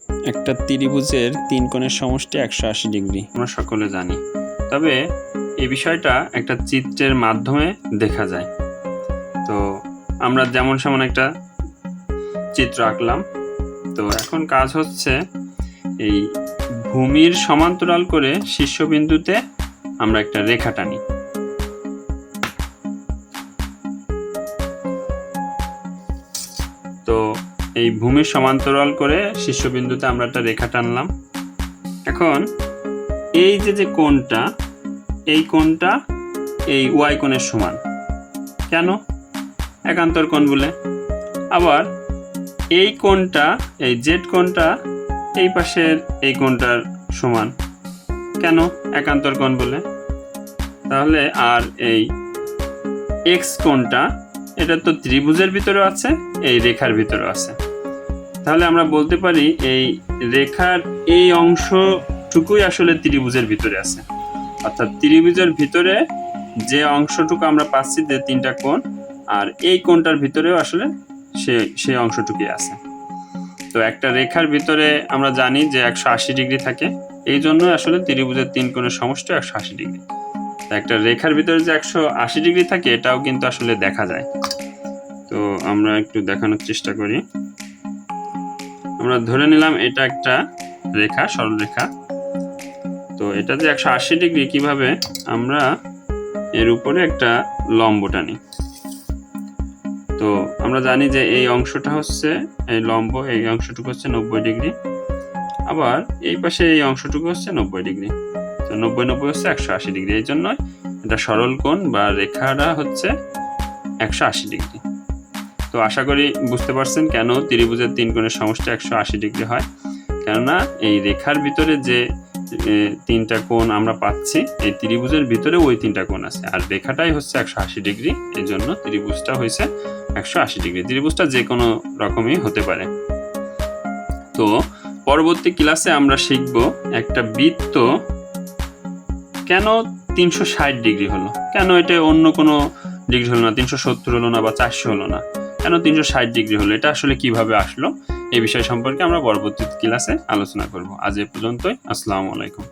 একটা ত্রিভুজের তিন কোণের সমষ্টি 180 ডিগ্রি আমরা সকলে জানি, তবে এই বিষয়টা একটা চিত্রের মাধ্যমে দেখা যায়। তো আমরা যেমন সেমন একটা চিত্র আঁকলাম। তো এখন কাজ হচ্ছে এই ভূমির সমান্তরাল করে শীর্ষবিন্দুতে আমরা একটা রেখা টানি। তো এই ভূমির সমান্তরাল করে শীর্ষবিন্দুতে আমরা একটা রেখা টানলাম। এখন এই যে কোণটা, এই কোণটা এই ওয়াই কোণের সমান। কেন? একান্তর কোণ বলে। আবার এই কোণটা, এই জেড কোণটা এই পাশের এই কোণটার সমান। কেন? একান্তর কোণ বলে। তাহলে আর এই এক্স কোণটা, এটা তো ত্রিভুজের ভিতরে আছে, এই রেখার ভিতরে আছে। তাহলে আমরা বলতে পারি এই রেখার এই অংশটুকুই আসলে ত্রিভুজের ভিতরে আছে। অর্থাৎ ত্রিভুজের ভিতরে যে অংশটুকু আমরা পাচ্ছি, যে তিনটা কোণ, আর এই কোণটার ভিতরেও আসলে সেই অংশটুকুই আছে। তো একটা রেখার ভিতরে আমরা জানি যে 180 ডিগ্রি থাকে, এই জন্য আসলে ত্রিভুজের তিন কোণের সমষ্টি 180 ডিগ্রি। একটা রেখার ভিতরে যে 180 ডিগ্রি থাকে, এটাও কিন্তু আসলে দেখা যায়। তো আমরা একটু দেখানোর চেষ্টা করি। আমরা ধরে নিলাম এটা একটা রেখা, সরল রেখা। তো এটা যে 180 ডিগ্রি, কিভাবে আমরা এর উপরে একটা লম্ব টানি। তো আমরা জানি যে এই অংশটা হচ্ছে এই লম্ব, এই অংশটুকু হচ্ছে 90 ডিগ্রি, আবার এই পাশে এই অংশটুকু হচ্ছে 90 ডিগ্রি। তো 90 হচ্ছে 180 ডিগ্রি। এই জন্য এটা সরল কোণ বা রেখাটা হচ্ছে 180 ডিগ্রি। তো আশা করি বুঝতে পারছেন কেন ত্রিভুজের তিন কোণের সমষ্টি 180 ডিগ্রি হয়। কেননা এই রেখার ভিতরে যে তিনটা কোণ আমরা পাচ্ছি, এই ত্রিভুজের ভিতরে ওই তিনটা কোণ আছে, আর রেখাটাই হচ্ছে 180 ডিগ্রি। এই জন্য ত্রিভুজটা হয়েছে 180 ডিগ্রি। ত্রিভুজটা যে কোনো রকমই হতে পারে। তো পরবর্তী ক্লাসে আমরা শিখব একটা বৃত্ত কেন 360 ডিগ্রি হলো, কেন এটা অন্য কোনো ডিগ্রি হলো না, 370 হলো না বা 400 হলো না, কেন 360 ডিগ্রি হলো, এটা আসলে কিভাবে আসলো, এই বিষয় সম্পর্কে আমরা পরবর্তী ক্লাসে আলোচনা করব। আজ এ পর্যন্তই। আসসালামু আলাইকুম।